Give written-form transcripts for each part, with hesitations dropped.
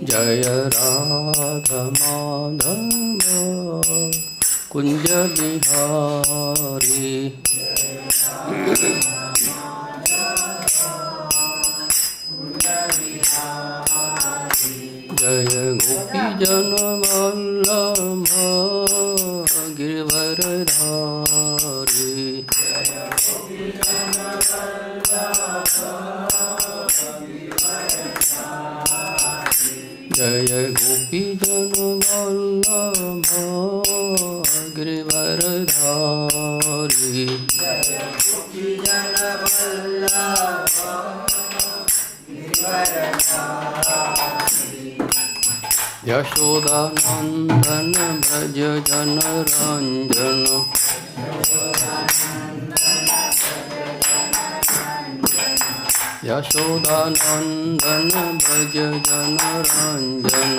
जय राधा माधव कुंज बिहारी। जय गोपी जन वल्लभ गिरवरधारी। जय गोपी जन वल्लभ गिरवरधारी। यशोदानंदन ब्रज जन रंजन। यशोदानंदन ब्रज जन रंजन।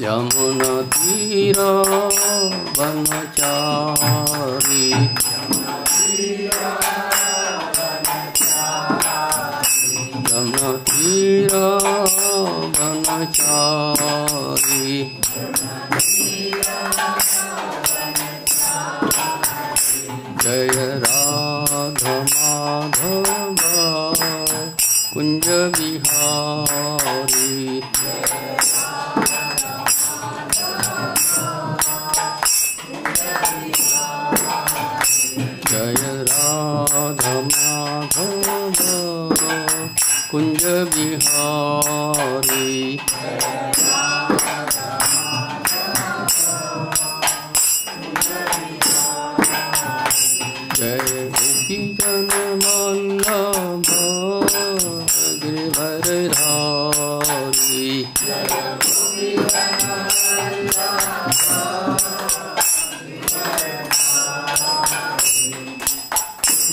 यमुना तीर वनचारी। यमुना तीर वनचारी। जय राधा माधव कुंज बिहारी। जय राधा माधव कुंज बिहारी। जय गोपी जन वल्लभ गिरवरधारी।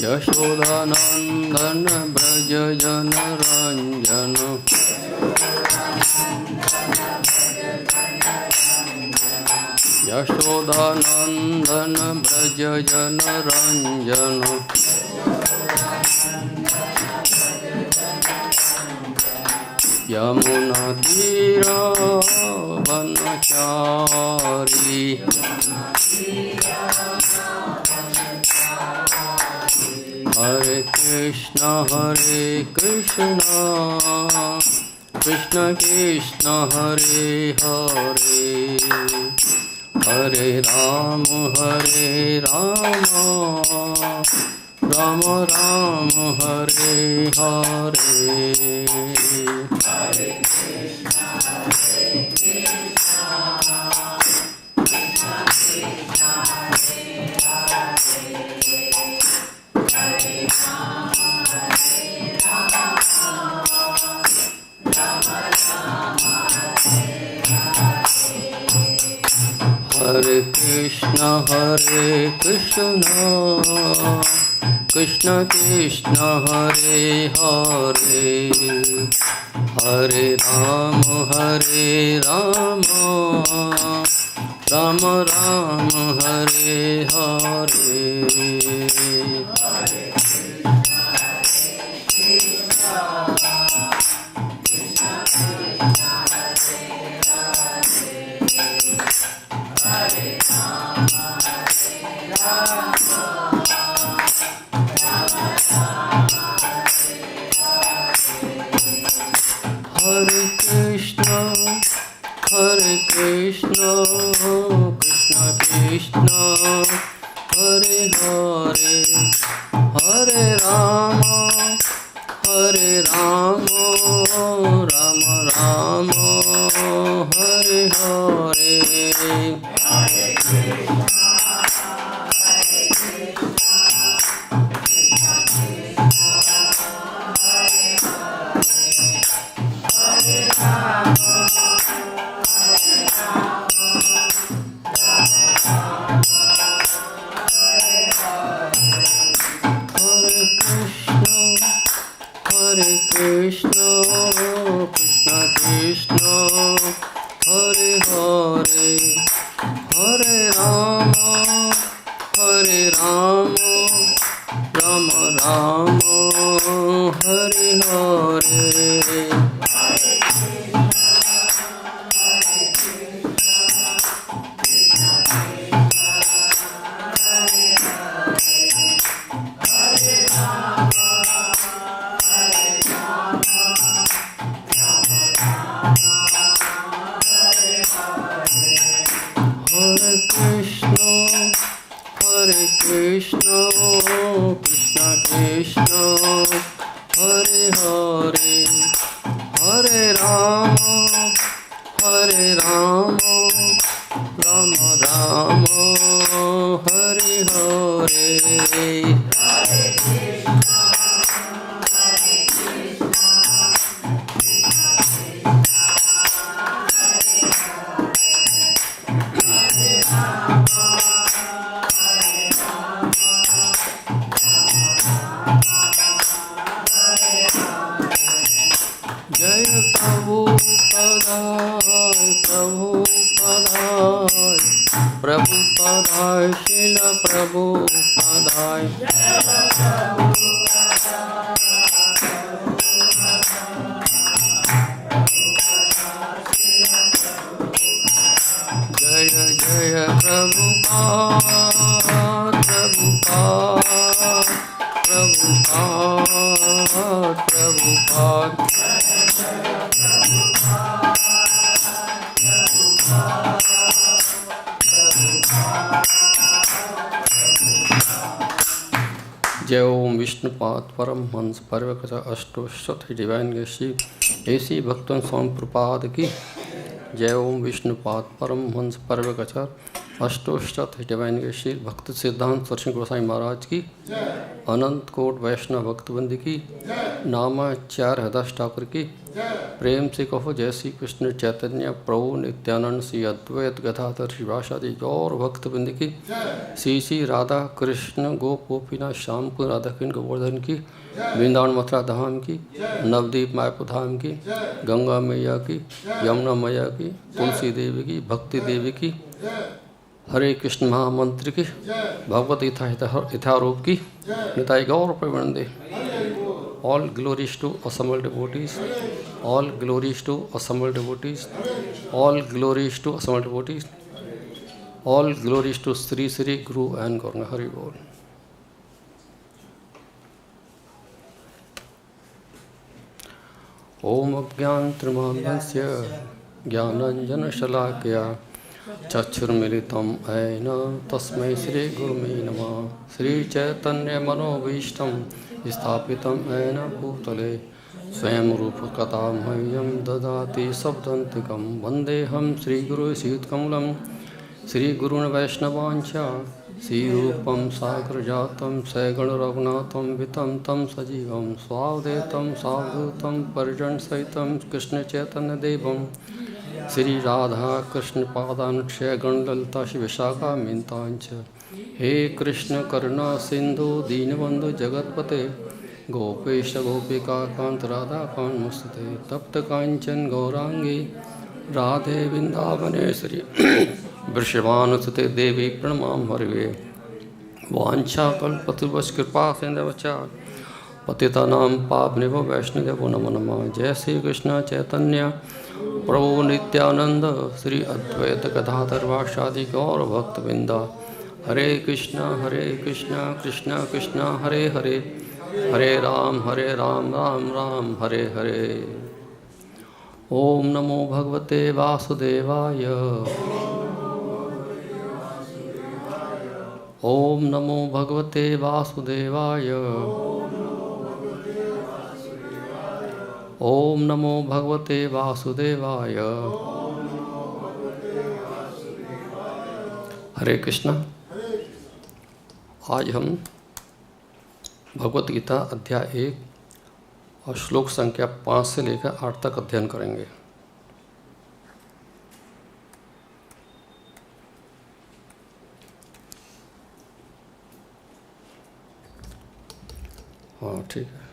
यशोदानंदन ब्रज जन रंजन। यशोदानंदन ब्रज जन रंजन। यमुना तीर वनचारी। हरे कृष्ण कृष्ण कृष्ण हरे हरे, हरे राम राम राम हरे हरे। हरे कृष्ण हरे कृष्ण कृष्ण कृष्ण हरे हरे, हरे राम राम राम हरे हरे। हरे कृष्ण कृष्ण कृष्ण हरे हरे, हरे राम राम राम हरे हरे। हरे कृष्ण कृष्ण कृष्ण हरे हरे, हरे Ram Ram Hare Hare Krishna Krishna Krishna Hare Hare Hare Rama Rama Rama Hare Hare Prabhupada Srila Prabhupada Jaya Jaya Prabhupada Prabhupada Prabhupada जय ओम विष्णुपाद परम हंस परिवकथा अष्टोशत डिवाइन ऋषि ऐसी भक्तन स्वामी प्रपाद की जय ओम विष्णुपाद परम हंस परिवकथा अष्टोशत डिवाइन ऋषि भक्त सिद्धांत सरसिंह गोसाई महाराज की अनंत कोट वैष्णव भक्तबंद की नामाचार्य हरदास ठाकुर की प्रेम से कहो जय श्री कृष्ण चैतन्य प्रभु नित्यानंद श्री अद्वैत गदाधर शिवासादि गौर भक्तबिंद की श्री श्री राधा कृष्ण गोप गोपीनाथ श्याम कुंज राधा कृष्ण गोवर्धन की वृंदावन मथुरा धाम की नवदीप मायापुर धाम की गंगा मैया की यमुना मैया की तुलसी देवी की भक्ति देवी की हरे कृष्ण महामंत्र की भगवत इथारूप की निताई गौर प्रवंदे All glories to assembled devotees. All glories to assembled devotees. All glories to assembled devotees. All glories to Sri Sri Guru and Gauranga Hari Bol. Om Ajnanatrimandasya Jnananjanashalakaya Chachurmilitam Aina Tasmai Sri Gurme Namah Sri Chaitanya Manobhishtam स्थापितम ऐन भूतले स्वयं रूप कथा मह्यम ददाति शब्दान्तिकं वन्देऽहं श्रीगुरु श्रीयुतकमलं श्रीगुरून् वैष्णवांश्च श्रीरूपं साग्रजातं सगणरघुनाथं वितं तं सजीवं स्वावधूतं सावधूतं परिजनसहितं कृष्णचैतन्यदेवं श्रीराधा कृष्णपादानुच्छय गणललिता विशाखामितांच हे कृष्ण करुणा सिंधु दीनबंधु जगतपते गोपेश गोपिका कांत राधा कांत मुस्ते तप्त कांचन गौरांगी राधे वृंदावनेश्वरी वृषभानुसुते देवी प्रणमाम हरिवे वाञ्छाकल्पतरुभ्यश्च कृपा सिन्धुभ्यश्च पतितानां पावनेभ्यो वैष्णवेभ्यो नमो नमः। जय श्री कृष्ण चैतन्य प्रभु नित्यानंद श्री अद्वैत गदाधर वासादि गौर भक्तवृंद हरे कृष्णा कृष्णा कृष्णा हरे हरे हरे राम राम राम हरे हरे। ओम नमो भगवते वासुदेवाय ओम नमो भगवते वासुदेवाय ओम नमो भगवते वासुदेवाय। हरे कृष्णा। आज हम भगवत गीता अध्याय 1 और श्लोक संख्या 5 से लेकर 8 तक अध्ययन करेंगे। हाँ ठीक है।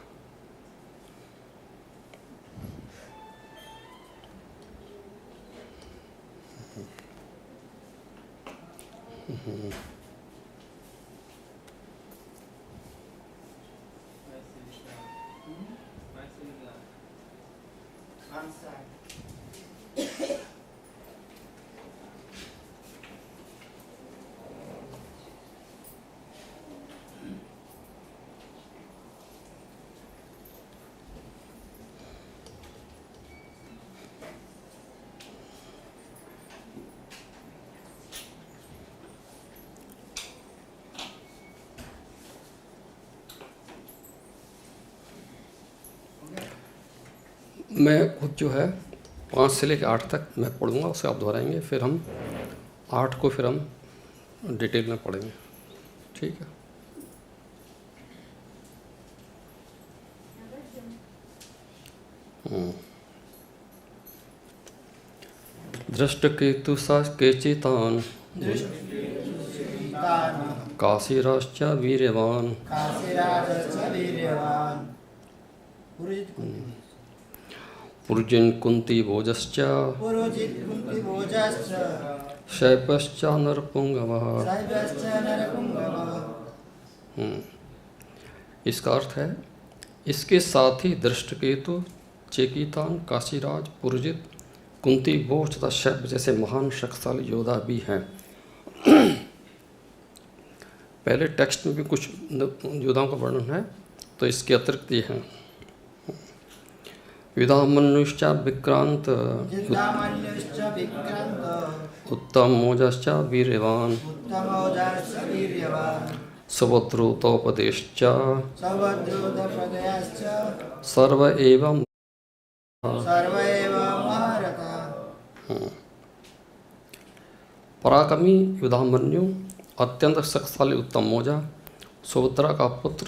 मैं खुद जो है 5 से लेकर 8 तक मैं पढ़ूँगा, उसे आप दोहराएंगे, फिर हम 8 को फिर हम डिटेल में पढ़ेंगे, ठीक है। दृष्टकेतु सा केचितान् काशीराश्च वीर्यवान् पुरुजिन् कुन्ती भोजश्च शैपश्च नरपुंगवः। इसका अर्थ है, इसके साथ ही दृष्टकेतु, चेकितान, काशीराज, पुरुजित, कुंती भोज तथा शैप जैसे महान शक्तिशाली योद्धा भी हैं। पहले टेक्स्ट में भी कुछ योद्धाओं का वर्णन है, तो इसके अतिरिक्त ये हैं। युधामन्युश्च विक्रांत उत्तम मोजश्च वीर्यवान् सुभद्रोतोपदेश्च सर्व एवं पराक्रमी युधामन्यु, अत्यंत शक्तिशाली उत्तम मोजा, सुभद्रा का पुत्र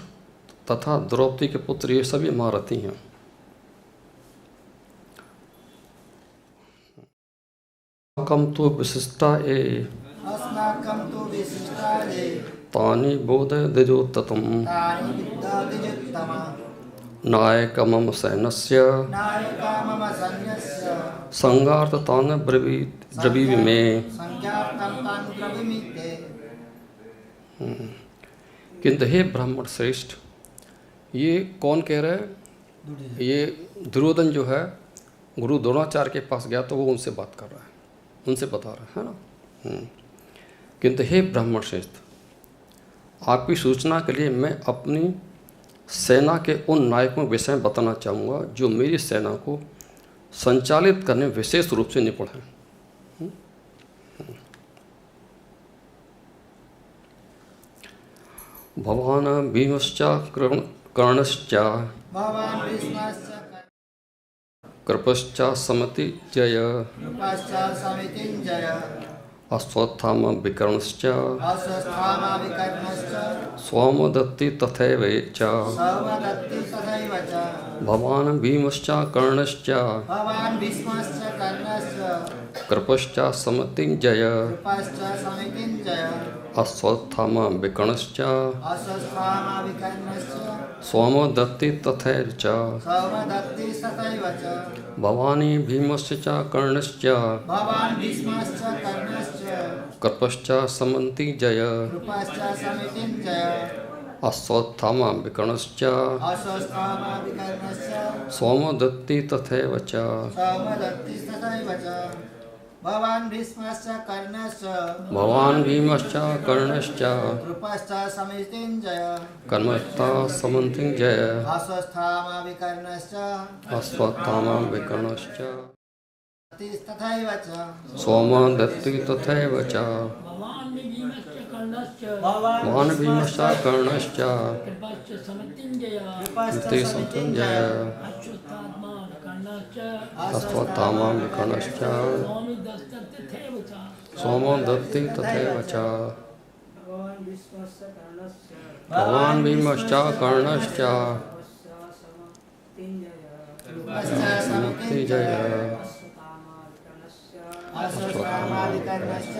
तथा द्रौपदी के पुत्र, ये सभी महारथी हैं। अस्माकं तु विशिष्टा ये तानि बोधय द्विजोत्तमम् नायक मम सैन्यस्य संगार्थतान् ब्रवीमि। किंतु हे ब्राह्मण श्रेष्ठ, ये कौन कह रहा है? ये दुर्योधन जो है गुरु द्रोणाचार्य के पास गया तो वो उनसे बात कर रहा है, उनसे बता रहा है ना। किंतु हे ब्राह्मण श्रेष्ठ, आपकी सूचना के लिए मैं अपनी सेना के उन नायकों के विषय में बताना चाहूँगा जो मेरी सेना को संचालित करने में विशेष रूप से निपुण हैं। भवान भीमश्च कर्णश्च कृपश्च समति जय अश्वत्थामा विकर्णश्च सोमदत्ति तथैव च भवान् भीमश्च कर्णश्च कृपश्च समति जय अश्वत्थामा विकर्णश्च सोमदत्ति तथैव च भवानी भीमस्य च कर्णश्च कृपश्च समन्ति जय अश्वत्थामा विकर्णश्च सोमदत्ति तथैव च भवान् भीष्मश्च कर्णश्च कृपश्च समितिञ्जय कर्मस्ता समन्तिञ्जय अश्वत्थामा विकर्णश्च तथैव च सोमदत्ति तथैव च भवान् भीमश्च कर्णश्च समन्तिञ्जय अश्वत्थामा विकर्णश्च सोमदत्ति तथैव च भवान् भीमश्च कर्णश्च समन्तिञ्जय अश्वत्थामा विकर्णश्च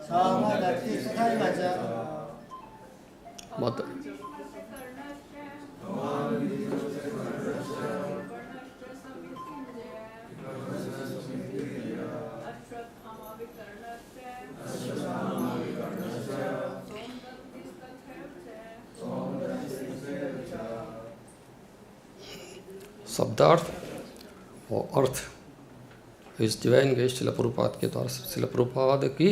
सोमदत्ति तथैव च मत शब्दार्थ और अर्थ इस डिवाइन गेस्ट शिला प्रभुपाद के द्वारा शिला प्रभुपाद की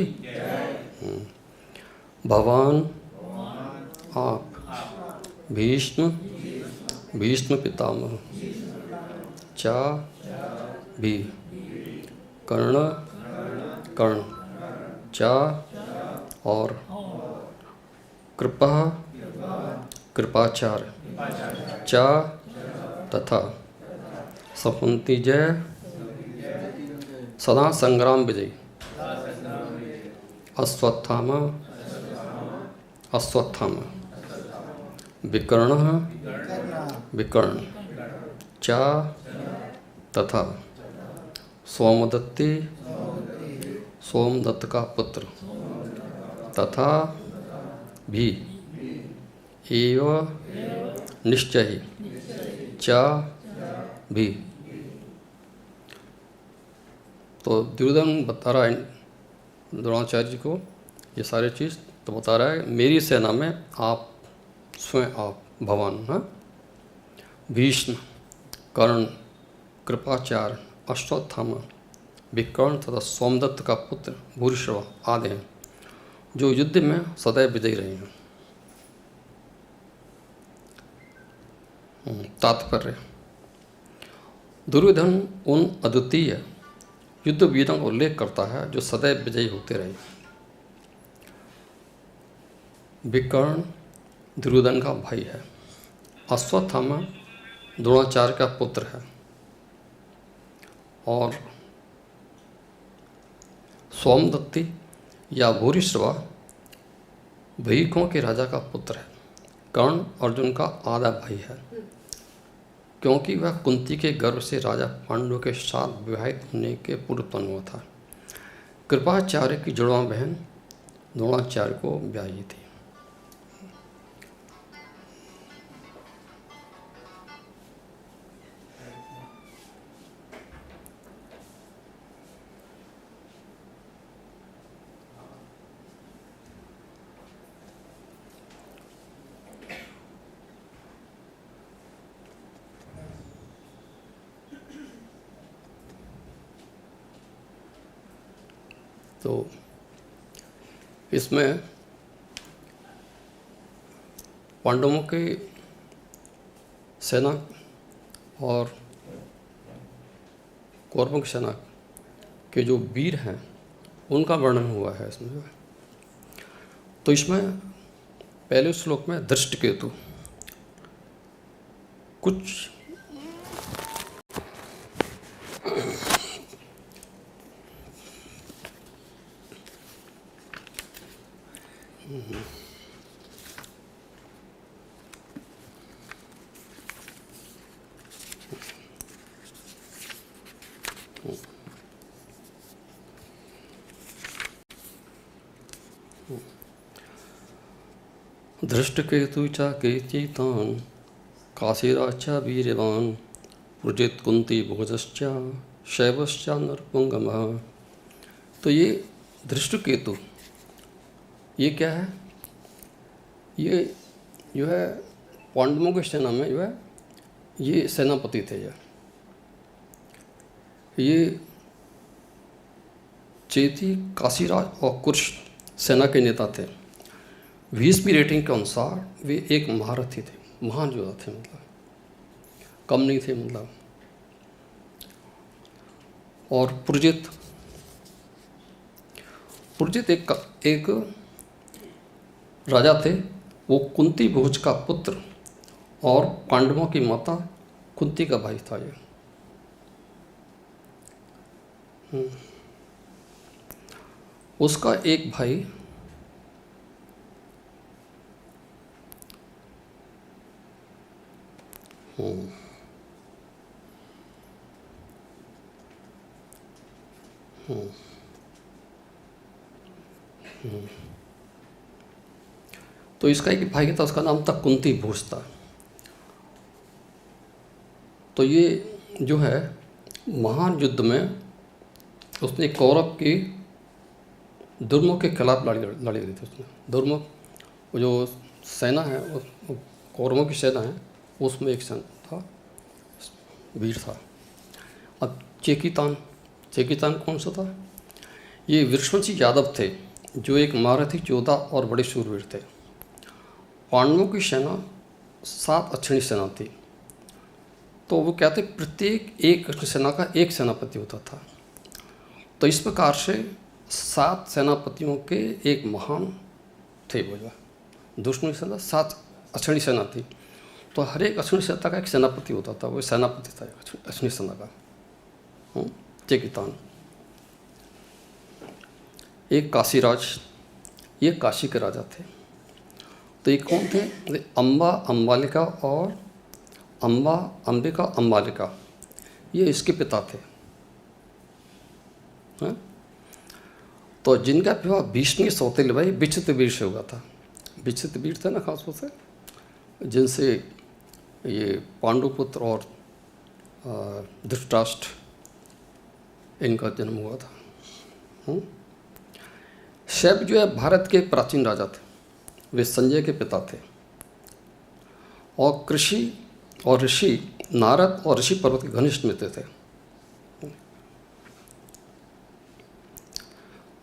भगवान आप भीष्म भीष्म पितामह चा भी कर्ण कर्ण चा और कृपा कृपाचार्य चा तथा सपंती जय सदा संग्राम विजयी अश्वत्थामा अश्वत्थामा विकर्ण विकर्ण चा तथा सोमदत्ती सोमदत्त का पुत्र तथा भी एव निश्चय ही चा भी। तो दुर्योधन बता रहा है द्रोणाचार्य जी को ये सारी चीज़, तो बता रहा है मेरी सेना में आप स्वयं आप भगवान हैं, भीष्म कर्ण कृपाचार्य अश्वत्थामा विकर्ण तथा सोमदत्त का पुत्र भूरिश्रवा आदि हैं जो युद्ध में सदैव विजयी रहे हैं। तात्पर्य दुर्योधन उन अद्वितीय युद्ध वीरों का उल्लेख करता है जो सदैव विजयी होते रहे। विकर्ण दुर्योधन का भाई है, अश्वत्थामा द्रोणाचार्य का पुत्र है और सोमदत्ती या भूरिश्रवा भीकों के राजा का पुत्र है। कर्ण अर्जुन का आधा भाई है क्योंकि वह कुंती के गर्भ से राजा पांडु के साथ विवाहित होने के पूर्व उत्पन्न हुआ था। कृपाचार्य की जुड़वा बहन द्रोणाचार्य को ब्याही थी। तो इसमें पांडवों की सेना और कौरवों की सेना के जो वीर हैं उनका वर्णन हुआ है इसमें। तो इसमें पहले श्लोक में धृष्टकेतु कुछ धृष्टकेतु च केचितान् काशीराच वीर्यवान् पुजित कुंती भोजश्च शैवश्च नरपुंगमः। तो ये धृष्टकेतु ये क्या है? ये जो है पांडवों की सेना में जो है ये सेनापति थे। ये चेती काशीराज और कुश सेना के नेता थे। भीष्म रेटिंग के अनुसार वे एक महारथी थे, महान योद्धा थे, मतलब कम नहीं थे मतलब। और पुरजित एक राजा थे, वो कुंती भोज का पुत्र और पांडवों की माता कुंती का भाई था ये। उसका एक भाई तो इसका एक भाई था, उसका नाम था कुंती भोज था। तो ये जो है महान युद्ध में उसने कौरव की दुर्मुख के खिलाफ लड़ी थी। उसने दुर्मुख जो सेना है, कौरवों की सेना है, उसमें एक सेना था वीर था। अब चेकितान कौन सा था? ये वृषवंशी यादव थे जो एक महारथी योद्धा और बड़े शूरवीर थे। पांडवों की सेना 7 अक्षणी सेना थी, तो वो कहते प्रत्येक एक सेना का एक सेनापति होता था। तो इस प्रकार से 7 सेनापतियों के एक महान थे वो जो दुश्मन सेना 7 अक्षणी सेना थी, तो हर एक अक्षणी सेना का एक सेनापति होता था, वो सेनापति था अक्षणी सेना का। चेकितान एक काशीराज, ये काशी के राजा थे। तो ये कौन थे? अम्बा अम्बालिका और अंबिका अम्बालिका, ये इसके पिता थे। हाँ? तो जिनका विवाह भीष्म सौतेले भाई विचित्रवीर से हुआ था। विचित्रवीर थे ना खास तौर से, जिनसे ये पांडुपुत्र और धृतराष्ट्र इनका जन्म हुआ था। शैव जो है भारत के प्राचीन राजा थे, वे संजय के पिता थे। और कृषि और ऋषि नारद और ऋषि पर्वत के घनिष्ठ मित्र थे।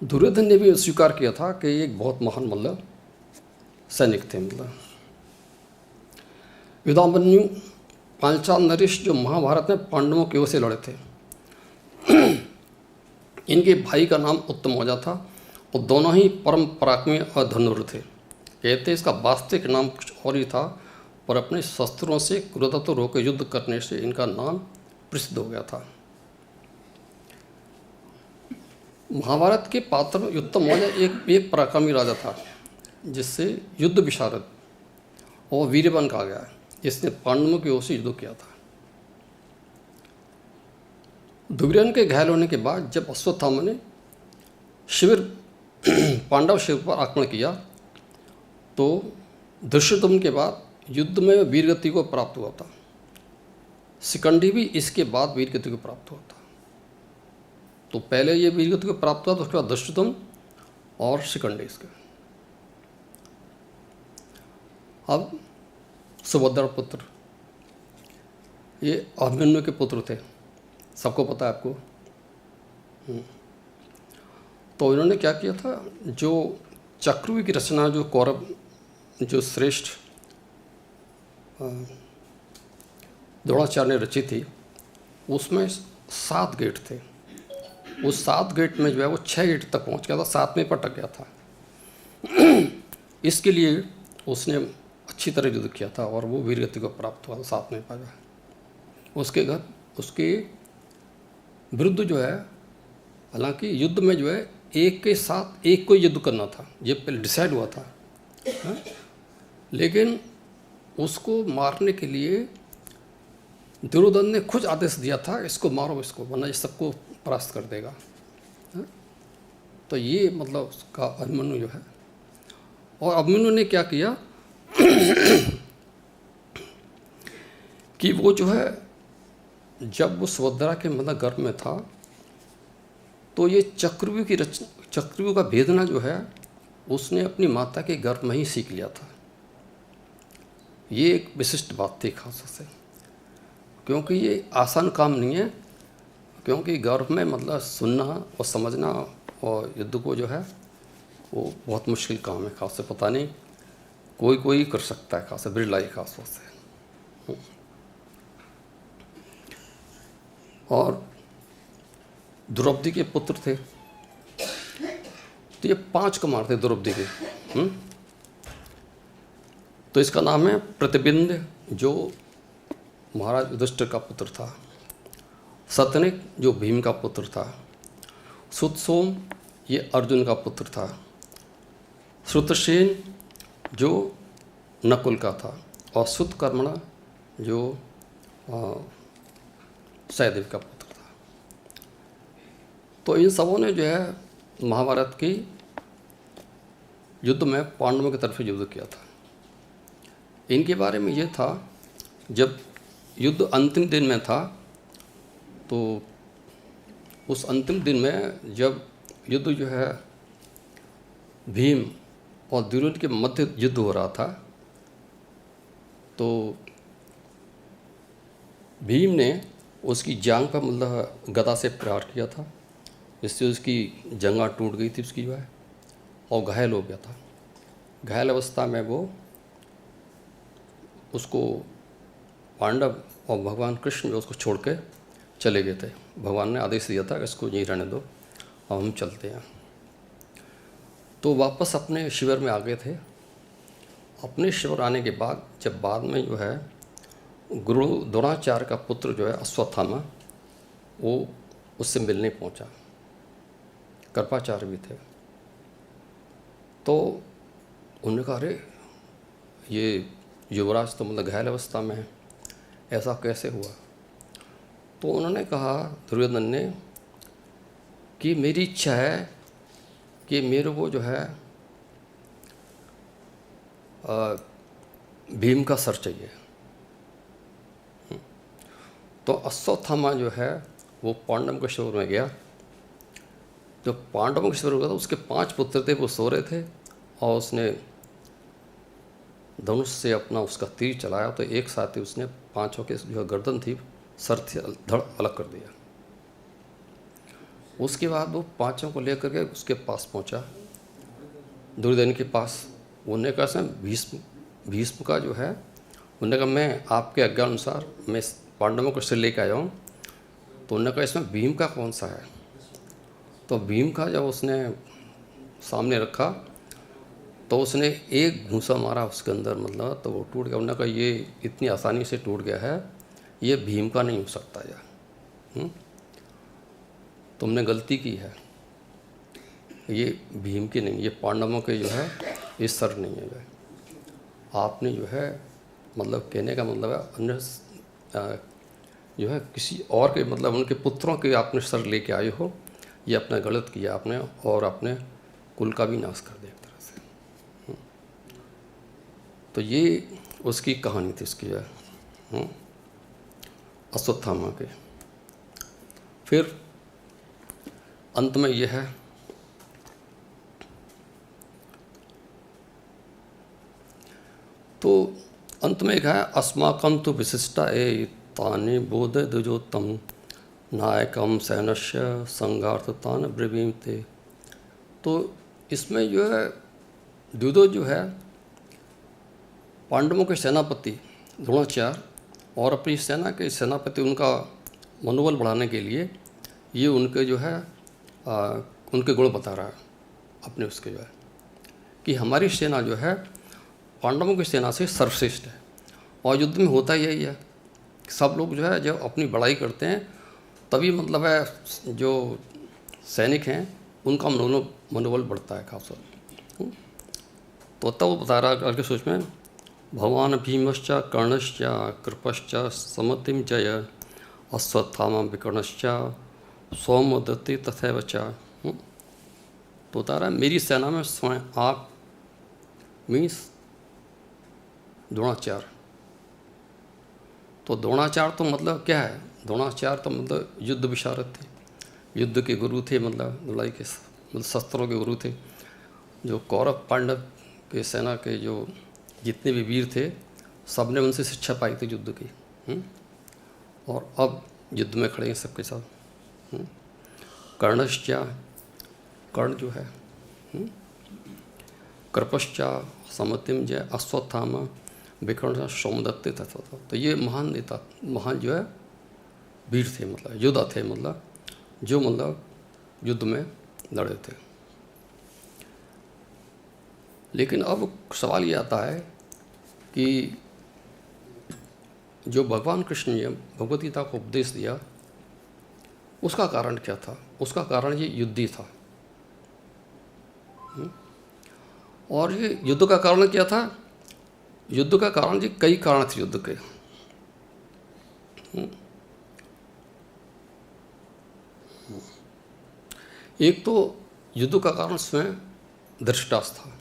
दुर्योधन ने भी स्वीकार किया था कि ये एक बहुत महान मतलब सैनिक थे। मतलब युधामन्यु पांचाल नरेश जो महाभारत में पांडवों की ओर से लड़े थे, इनके भाई का नाम उत्तमौजा था और दोनों ही परम पराक्रमी और धनुर्धर थे। कहते इसका वास्तविक नाम कुछ और ही था, पर अपने शस्त्रों से क्रूरता रोके युद्ध करने से इनका नाम प्रसिद्ध हो गया था। महाभारत के पात्र उत्तमौजा एक पराक्रमी राजा था, जिससे युद्ध विशारद और वीरवान कहा गया है। इसने पांडवों की ओर से युद्ध किया था। दुर्योधन के घायल होने के बाद जब अश्वत्थामा ने पांडव शिविर पर आक्रमण किया, तो धृष्टद्युम्न के बाद युद्ध में वीरगति को प्राप्त हुआ था। शिखंडी भी इसके बाद वीरगति को प्राप्त हुआ था। तो पहले ये वीरगति को प्राप्त हुआ, तो उसके बाद धृष्टद्युम्न और शिखंडी इसके। अब सुभद्रा पुत्र, ये अभिमन्यु के पुत्र थे, सबको पता है आपको। तो इन्होंने क्या किया था, जो चक्रव्यूह की रचना जो कौरव जो श्रेष्ठ द्रोणाचार्य ने रची थी, उसमें 7 गेट थे। उस 7 गेट में जो है वो 6 गेट तक पहुंच गया था, 7 में पटक गया था। इसके लिए उसने अच्छी तरह युद्ध किया था और वो वीरगति को प्राप्त हुआ था, 7 में पाया। उसके विरुद्ध जो है, हालांकि युद्ध में जो है एक के साथ एक को युद्ध करना था, ये पहले डिसाइड हुआ था। हाँ? लेकिन उसको मारने के लिए दुर्योधन ने खुद आदेश दिया था, इसको मारो इसको, वरना ये सबको परास्त कर देगा। हाँ? तो ये मतलब उसका अभिमन्यु जो है। और अभिमन्यु ने क्या किया कि वो जो है जब वो सुभद्रा के मतलब गर्भ में था, तो ये चक्रव्यूह का भेदना जो है उसने अपनी माता के गर्भ में ही सीख लिया था। ये एक विशिष्ट बात थी खास से, क्योंकि ये आसान काम नहीं है, क्योंकि गर्भ में मतलब सुनना और समझना और युद्ध को जो है वो बहुत मुश्किल काम है। खास से पता नहीं कोई कर सकता है, खास से बिरला ही खास से। और द्रौपदी के पुत्र थे, तो ये 5 कुमार थे द्रौपदी के। तो इसका नाम है प्रतिबिंद, जो महाराज युधिष्ठिर का पुत्र था। सतनिक जो भीम का पुत्र था। सुतसोम ये अर्जुन का पुत्र था। श्रुतसेन जो नकुल का था। और सुतकर्मणा जो सहदेव का पुत्र था। तो इन सबों ने जो है महाभारत की युद्ध में पांडवों की तरफ युद्ध किया था। इनके बारे में ये था, जब युद्ध अंतिम दिन में था, तो उस अंतिम दिन में जब युद्ध जो है भीम और दुर्योधन के मध्य युद्ध हो रहा था, तो भीम ने उसकी जांग पर मतलब गदा से प्रहार किया था, जिससे उसकी जंघा टूट गई थी उसकी जो है, और घायल हो गया था। घायल अवस्था में वो उसको पांडव और भगवान कृष्ण जो उसको छोड़ के चले गए थे। भगवान ने आदेश दिया था कि इसको यहीं रहने दो, अब हम चलते हैं। तो वापस अपने शिविर में आ गए थे। अपने शिविर आने के बाद जब बाद में जो है गुरु द्रोणाचार्य का पुत्र जो है अश्वत्थामा, वो उससे मिलने पहुंचा। कृपाचार्य भी थे। तो उन्होंने कहा, अरे ये युवराज तो मतलब घायल अवस्था में है, ऐसा कैसे हुआ? तो उन्होंने कहा दुर्योधन ने कि मेरी इच्छा है कि मेरे को जो है भीम का सर चाहिए। तो अश्वत्थामा जो है वो पांडवों के शिविर में गया। जो पांडवों के शिविर में गया था, उसके 5 पुत्र थे, वो सो रहे थे, और उसने धनुष से अपना उसका तीर चलाया तो एक साथ ही उसने 5 के जो गर्दन थी सर से धड़ अलग कर दिया। उसके बाद वो 5 को लेकर के उसके पास पहुंचा, दुर्योधन के पास। उन्होंने कहा सर भीष्म का जो है, उन्होंने कहा मैं आपके आज्ञा अनुसार मैं पांडवों को सिर लेकर आया हूँ। तो उन्होंने कहा इसमें भीम का कौन सा है? तो भीम का जब उसने सामने रखा तो उसने एक घूंसा मारा उसके अंदर, मतलब तो वो टूट गया। उन्होंने कहा ये इतनी आसानी से टूट गया है, ये भीम का नहीं हो सकता यार, तुमने गलती की है, ये भीम की नहीं, ये पांडवों के जो है ये सर नहीं है। आपने जो है मतलब कहने का मतलब है अन्य जो है किसी और के मतलब उनके पुत्रों के आपने सर लेके आए हो, ये अपना गलत किया आपने, और अपने कुल का भी नाश कर दिया एक तरह से। तो ये उसकी कहानी थी इसकी जो है अश्वत्थामा के। फिर अंत में यह है तो अंत में एक है अस्माकं तु विशिष्टा तानि बोध दुजोत्तम नायकम सैनस्य संगार्थतान ब्रवीमते। तो इसमें जो है द्विदो जो है पांडवों के सेनापति द्रोणाचार्य और अपनी सेना के सेनापति, उनका मनोबल बढ़ाने के लिए ये उनके जो है उनके गुण बता रहा है अपने उसके जो है कि हमारी सेना जो है पांडवों की सेना से सर्वश्रेष्ठ है। और युद्ध में होता यही है, सब लोग जो है जब अपनी बड़ाई करते हैं तभी मतलब है जो सैनिक हैं उनका मनोबल बढ़ता है खास तौर। तो तब वो बता रहा है आगे सोच में, भगवान भीमश्च कर्णश्च कृपश्च समतिम जय अश्वत्थामा विकर्णश्च सौमदत्ति तथैव च। तो बता रहा है मेरी सेना में स्वयं आप मीन्स द्रोणाचार्य। तो द्रोणाचार्य तो मतलब क्या है? द्रोणाचार्य तो मतलब युद्ध विशारद थे, युद्ध के गुरु थे, मतलब लड़ाई के मतलब शस्त्रों के गुरु थे। जो कौरव पांडव के सेना के जो जितने भी वीर थे सब ने उनसे शिक्षा पाई थी युद्ध की। और अब युद्ध में खड़े हैं सबके साथ। कर्णश्चा, कर्ण जो है, कृपश्चा समतिम जय अश्वत्थामा विकर्ण सोमदत्ते तथा। तो ये महान नेता, महान जो है वीर थे, मतलब योद्धा थे, मतलब जो मतलब युद्ध में लड़े थे। लेकिन अब सवाल ये आता है कि जो भगवान कृष्ण ने भगवद गीता को उपदेश दिया उसका कारण क्या था? उसका कारण ये युद्ध ही था। और ये युद्ध का कारण क्या था? युद्ध का कारण जी कई कारण थे युद्ध के। एक तो युद्ध का कारण स्वयं धृतराष्ट्र था।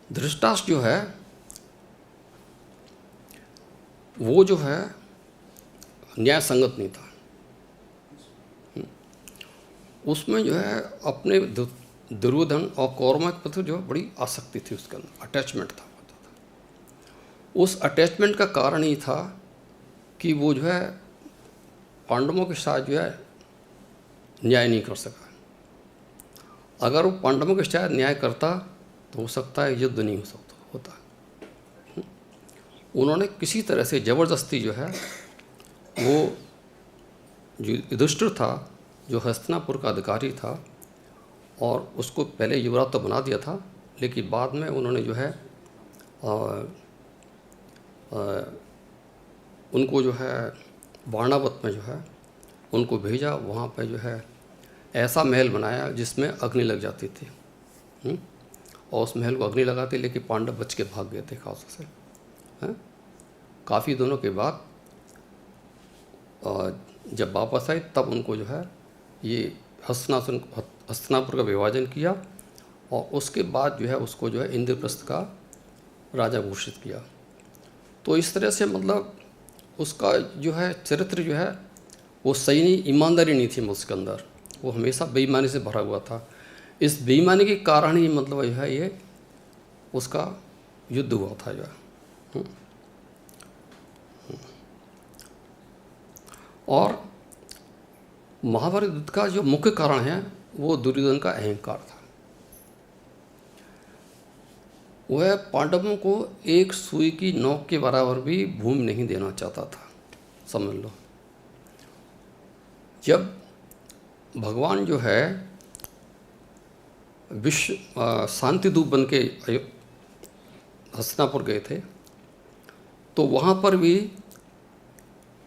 धृतराष्ट्र जो है वो जो है न्याय संगत नहीं था। उसमें जो है अपने दुर्योधन और कौरवों के प्रति जो बड़ी आसक्ति थी, उसके अंदर अटैचमेंट था। उस अटैचमेंट का कारण ही था कि वो जो है पांडवों के साथ जो है न्याय नहीं कर सका। अगर वो पांडवों के साथ न्याय करता तो हो सकता है युद्ध नहीं हो सकता होता। उन्होंने किसी तरह से ज़बरदस्ती जो है वो जो युधिष्ठिर था, जो हस्तिनापुर का अधिकारी था, और उसको पहले युवराज तो बना दिया था, लेकिन बाद में उन्होंने जो है उनको जो है वारणावत में जो है उनको भेजा। वहाँ पे जो है ऐसा महल बनाया जिसमें अग्नि लग जाती थी, और उस महल को अग्नि लगाती, लेकिन पांडव बच के भाग गए थे खास से। काफ़ी दिनों के बाद जब वापस आए तब उनको जो है ये हस्तिनापुर का विभाजन किया, और उसके बाद जो है उसको जो है इंद्रप्रस्थ का राजा घोषित किया। तो इस तरह से मतलब उसका जो है चरित्र जो है वो सही नहीं, ईमानदारी नहीं थी उसके अंदर, वो हमेशा बेईमानी से भरा हुआ था। इस बेईमानी के कारण ही मतलब जो है ये उसका युद्ध हुआ था जो है। और महाभारत युद्ध का जो मुख्य कारण है वो दुर्योधन का अहंकार था। वह पांडवों को एक सुई की नोक के बराबर भी भूमि नहीं देना चाहता था, समझ लो। जब भगवान जो है विश्व शांति दूत बन के हस्तिनापुर गए थे, तो वहाँ पर भी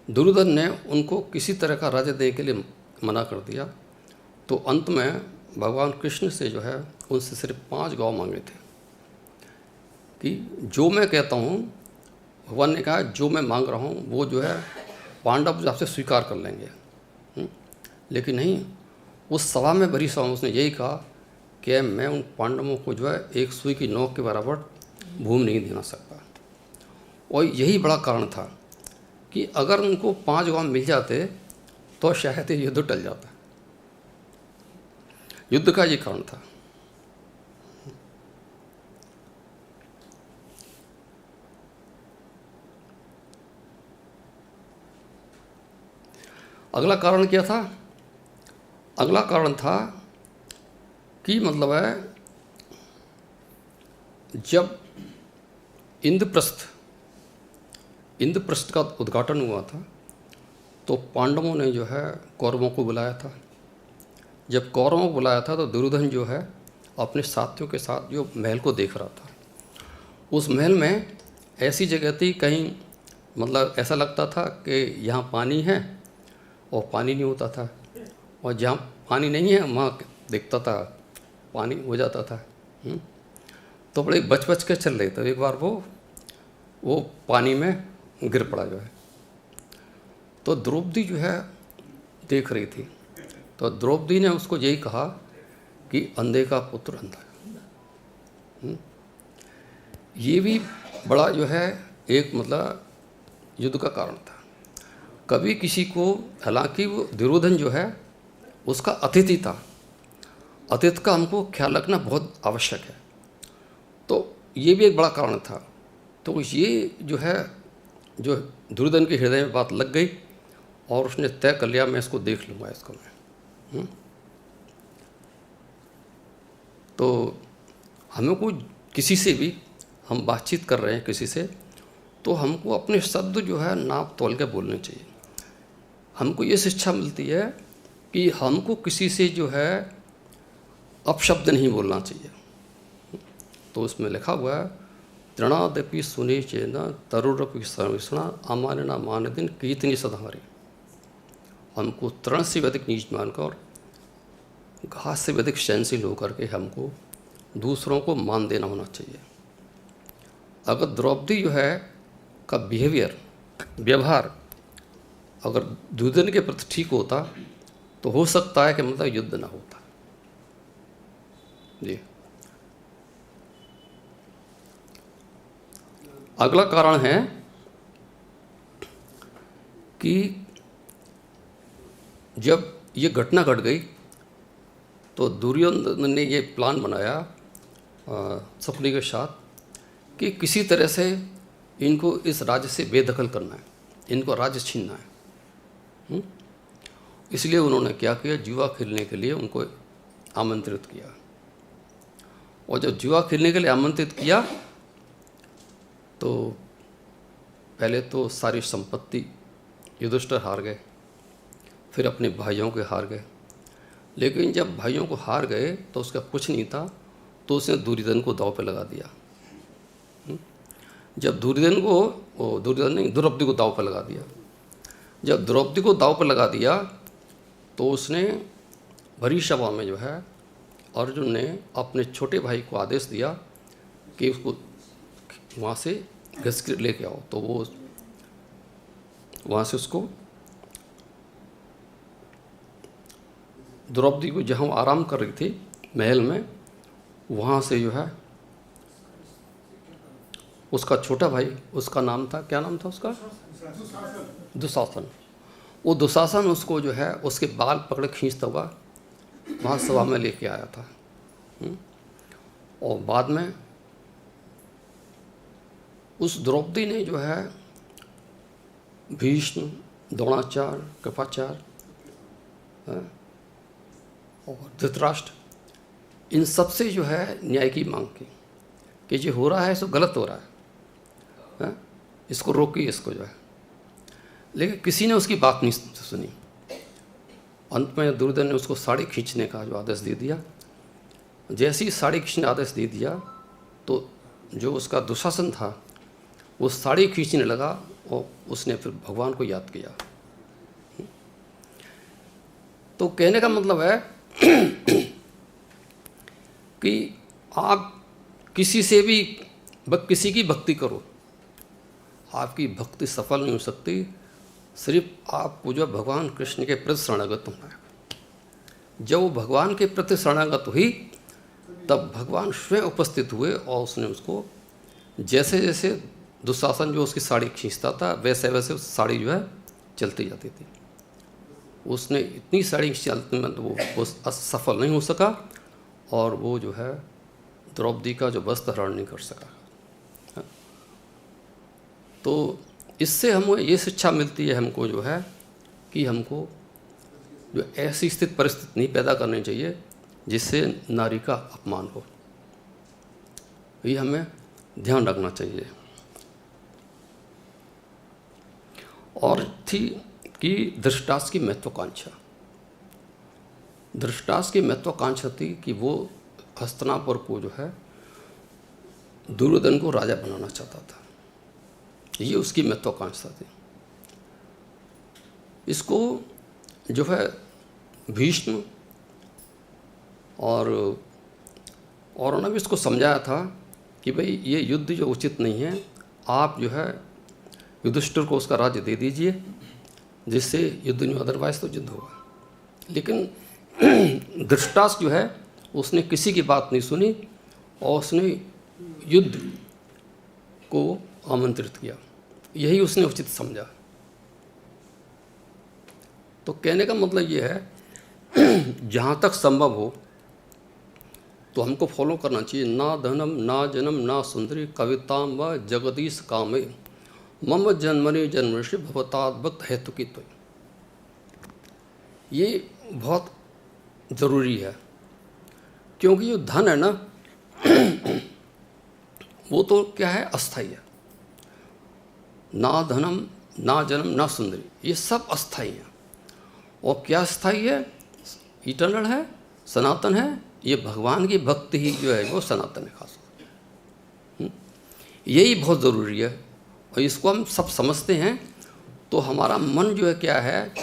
दुर्योधन ने उनको किसी तरह का राज्य देने के लिए मना कर दिया। तो अंत में भगवान कृष्ण से जो है उनसे सिर्फ 5 गांव मांगे थे कि जो मैं कहता हूँ, भगवान ने कहा जो मैं मांग रहा हूँ वो जो है पांडव आपसे स्वीकार कर लेंगे। लेकिन नहीं, उस सभा में भरी सभा में उसने यही कहा कि मैं उन पांडवों को जो है एक सुई की नोक के बराबर भूमि नहीं देना सकता। और यही बड़ा कारण था कि अगर उनको 5 गांव मिल जाते तो शायद ये युद्ध टल जाता। युद्ध का ये कारण था। अगला कारण क्या था? अगला कारण था कि मतलब है जब इंद्रप्रस्थ का उद्घाटन हुआ था तो पांडवों ने जो है कौरवों को बुलाया था। जब कौरवों को बुलाया था तो दुर्योधन जो है अपने साथियों के साथ जो महल को देख रहा था। उस महल में ऐसी जगह थी, कहीं मतलब ऐसा लगता था कि यहाँ पानी है और पानी नहीं होता था, और जहाँ पानी नहीं है वहाँ दिखता था पानी हो जाता था। तो बड़े बच के चल रहे थे। एक बार वो पानी में गिर पड़ा जो है। तो द्रौपदी जो है देख रही थी, तो द्रौपदी ने उसको यही कहा कि अंधे का पुत्र अंधा। ये भी बड़ा जो है एक मतलब युद्ध का कारण था। कभी किसी को, हालांकि वो दुर्योधन जो है उसका अतिथि था, अतिथि का हमको ख्याल रखना बहुत आवश्यक है, तो ये भी एक बड़ा कारण था। तो ये जो है जो दुर्योधन के हृदय में बात लग गई और उसने तय कर लिया मैं इसको देख लूँगा इसको मैं। तो हमें को किसी से भी हम बातचीत कर रहे हैं किसी से, तो हमको अपने शब्द जो है नाप तोल के बोलने चाहिए। हमको ये शिक्षा मिलती है कि हमको किसी से जो है अपशब्द नहीं बोलना चाहिए। तो उसमें लिखा हुआ है तृणादपि सुने चेना तरुरपि सर्वेषणा अमानना मानदिन कीर्तनी सधारे। हमको तृण से अधिक नीच मानकर और घास से अधिक सहनशील होकर के हमको दूसरों को मान देना होना चाहिए। अगर द्रौपदी जो है का व्यवहार अगर दुर्योधन के प्रति ठीक होता तो हो सकता है कि मतलब युद्ध ना होता। जी, अगला कारण है कि जब ये घटना घट गई तो दुर्योधन ने ये प्लान बनाया सपनी के साथ कि किसी तरह से इनको इस राज्य से बेदखल करना है। इनको राज्य छीनना है। इसलिए उन्होंने क्या किया, जुआ खेलने के लिए उनको आमंत्रित किया। और जब जुआ खेलने के लिए आमंत्रित किया तो पहले तो सारी संपत्ति युधिष्ठिर हार गए, फिर अपने भाइयों के हार गए। लेकिन जब भाइयों को हार गए तो उसका कुछ नहीं था, तो उसने दुर्योधन को दांव पे लगा दिया। जब द्रौपदी को दांव पे लगा दिया। जब द्रौपदी को दांव पे लगा दिया तो उसने भरी सभा में जो है अर्जुन ने अपने छोटे भाई को आदेश दिया कि उसको वहाँ से घसीट कर लेके आओ। तो वो वहाँ से उसको द्रौपदी को जहाँ वो आराम कर रही थी महल में, वहाँ से जो है उसका छोटा भाई, उसका नाम था, क्या नाम था उसका, दुशासन। वो दुशासन उसको जो है उसके बाल पकड़े खींचता हुआ वहाँ सभा में लेके आया था। और बाद में उस द्रौपदी ने जो है भीष्म, द्रोणाचार्य, कृपाचार्य और धृतराष्ट्र, इन सब से जो है न्याय की मांग की कि जो हो रहा है सो गलत हो रहा है, इसको रोकिए, इसको जो है। लेकिन किसी ने उसकी बात नहीं सुनी। अंत में दुर्योधन ने उसको साड़ी खींचने का जो आदेश दे दिया। जैसे ही साड़ी खींचने आदेश दे दिया तो जो उसका दुशासन था वो साड़ी खींचने लगा और उसने फिर भगवान को याद किया। तो कहने का मतलब है कि आप किसी से भी किसी की भक्ति करो, आपकी भक्ति सफल नहीं हो सकती। सिर्फ आपको जो भगवान कृष्ण के प्रति शरणागत होना है। जब वो भगवान के प्रति शरणागत हुई तब भगवान स्वयं उपस्थित हुए और उसने उसको जैसे जैसे दुशासन जो उसकी साड़ी खींचता था वैसे वैसे उस साड़ी जो है चलती जाती थी। उसने इतनी साड़ी चलती में तो वो सफल नहीं हो सका और वो जो है द्रौपदी का जो वस्त्र हरण नहीं कर सका। तो इससे हमें ये शिक्षा मिलती है हमको जो है कि हमको जो ऐसी स्थिति परिस्थिति नहीं पैदा करनी चाहिए जिससे नारी का अपमान हो। ये हमें ध्यान रखना चाहिए। और थी कि धृतराष्ट्र की महत्वाकांक्षा। धृतराष्ट्र की महत्वाकांक्षा थी कि वो हस्तिनापुर को जो है दुर्योधन को राजा बनाना चाहता था। ये उसकी महत्वाकांक्षा थी। इसको जो है भीष्म और औरों ने भी इसको समझाया था कि भाई ये युद्ध जो उचित नहीं है, आप जो है युधिष्ठिर को उसका राज्य दे दीजिए जिससे युद्ध नहीं, अदरवाइज तो युद्ध होगा। लेकिन धृतराष्ट्र जो है उसने किसी की बात नहीं सुनी और उसने युद्ध को आमंत्रित किया। यही उसने उचित समझा। तो कहने का मतलब ये है जहाँ तक संभव हो तो हमको फॉलो करना चाहिए। ना धनम ना जन्म ना सुंदरी कविताम व जगदीश कामे मम जन्मनि जन्मऋषि भवतात् भक्त हेतु की। तो ये बहुत ज़रूरी है क्योंकि जो धन है ना वो तो क्या है, अस्थाई है। ना धनम ना जन्म ना सुंदरी, ये सब अस्थाई है। और क्या स्थाई है, इटर्नल है, सनातन है। ये भगवान की भक्ति ही जो है वो सनातन है खास। यही बहुत ज़रूरी है और इसको हम सब समझते हैं तो हमारा मन जो है क्या है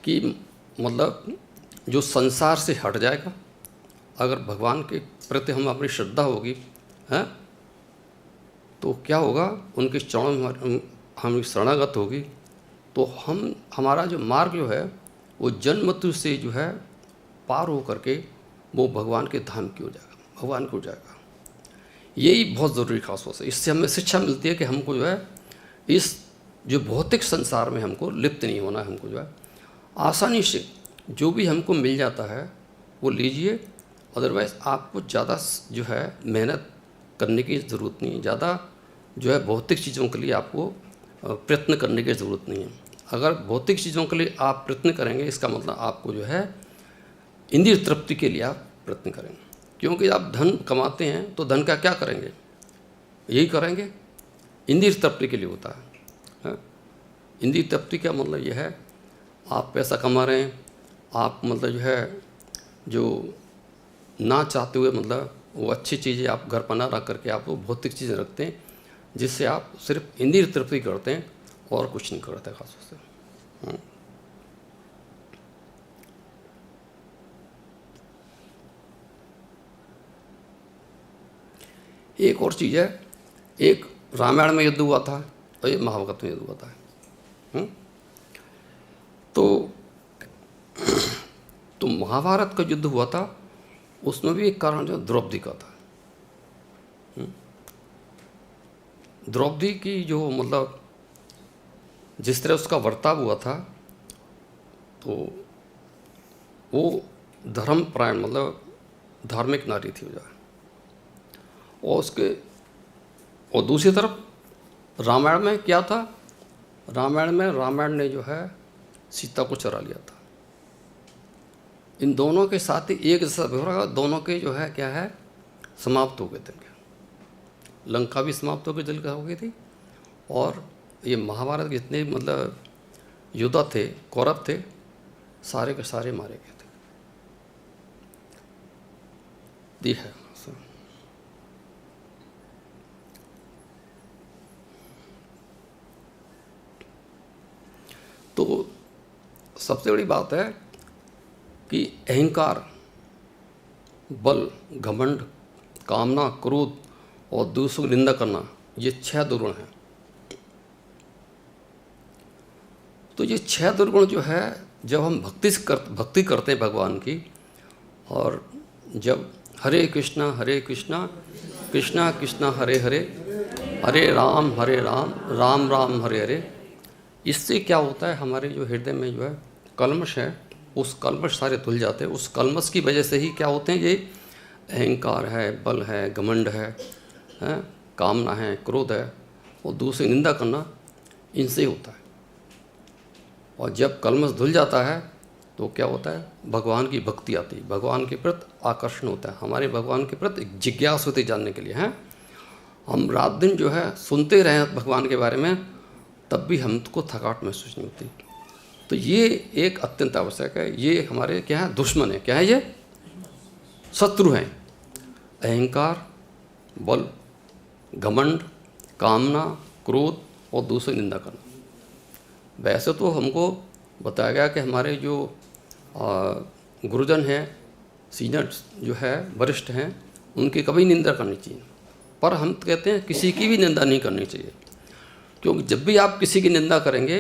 कि मतलब जो संसार से हट जाएगा। अगर भगवान के प्रति हम अपनी श्रद्धा होगी है तो क्या होगा, उनके चरणों में हम शरणागत होगी तो हमारा जो मार्ग जो है वो जन्म मृत्यु से जो है पार हो करके वो भगवान के धाम की हो जाएगा, भगवान को जाएगा। यही बहुत ज़रूरी खास बात है। इससे हमें शिक्षा मिलती है कि हमको जो है इस जो भौतिक संसार में हमको लिप्त नहीं होना है। हमको जो है आसानी से जो भी हमको मिल जाता है वो लीजिए, अदरवाइज़ आपको ज़्यादा जो है मेहनत करने की ज़रूरत नहीं है। ज़्यादा जो है भौतिक चीज़ों के लिए आपको प्रयत्न करने की ज़रूरत नहीं है। अगर भौतिक चीज़ों के लिए आप प्रयत्न करेंगे, इसका मतलब आपको जो है इंद्रिय तृप्ति के लिए आप प्रयत्न करेंगे। क्योंकि आप धन कमाते हैं तो धन का क्या करेंगे? यही करेंगे, इंद्रिय तृप्ति के लिए होता है। इंद्रिय तृप्ति का मतलब यह है, आप पैसा कमा रहे हैं, आप मतलब जो है जो ना चाहते हुए मतलब वो अच्छी चीज़ें आप घर पर ना रख करके आप वो भौतिक चीज़ें रखते हैं, जिससे आप सिर्फ इंद्रिय तृप्ति करते हैं और कुछ नहीं करते खास तौर से। एक और चीज़ है, एक रामायण में युद्ध हुआ था और एक महाभारत में युद्ध हुआ था। तो महाभारत का युद्ध हुआ था, उसमें भी एक कारण जो द्रौपदी का था। द्रौपदी की जो मतलब जिस तरह उसका बर्ताव हुआ था, तो वो धर्मपरायण मतलब धार्मिक नारी थी वजह। और दूसरी तरफ रामायण में क्या था? रामायण ने जो है सीता को चुरा लिया था। इन दोनों के साथ ही एक जैसा व्यवहार, दोनों के जो है क्या है समाप्त हो गए थे। लंका भी समाप्त होकर जल हो गई थी, और ये महाभारत के जितने मतलब योद्धा थे, कौरव थे, सारे के सारे मारे गए थे। दी है तो सबसे बड़ी बात है कि अहंकार, बल, घमंड, कामना, क्रोध और दूसरों की निंदा करना, ये 6 दुर्गुण हैं। तो ये 6 दुर्गुण जो है, जब हम भक्ति करते हैं भगवान की, और जब हरे कृष्णा कृष्णा कृष्णा हरे हरे, हरे राम राम राम हरे हरे, इससे क्या होता है, हमारे जो हृदय में जो है कल्मश है, उस कल्मश सारे धुल जाते हैं। उस कल्मश की वजह से ही क्या होते हैं, ये अहंकार है, बल है, घमंड है, कामना है, क्रोध है और दूसरी निंदा करना, इनसे ही होता है। और जब कल्मश धुल जाता है तो क्या होता है, भगवान की भक्ति आती है, भगवान के प्रति आकर्षण होता है, हमारे भगवान के प्रति जिज्ञासा होती जानने के लिए। हैं हम रात दिन जो है सुनते रहें भगवान के बारे में, तब भी हमको थकावट महसूस नहीं होती। तो ये एक अत्यंत आवश्यक है। ये हमारे क्या है, दुश्मन है। क्या है ये? शत्रु हैं। अहंकार, बल, घमंड, कामना, क्रोध और दूसरी निंदा करना। वैसे तो हमको बताया गया कि हमारे जो गुरुजन हैं, सीनियर्स जो है, वरिष्ठ हैं, उनकी कभी निंदा करनी चाहिए, पर हम कहते हैं किसी की भी निंदा नहीं करनी चाहिए। क्योंकि जब भी आप किसी की निंदा करेंगे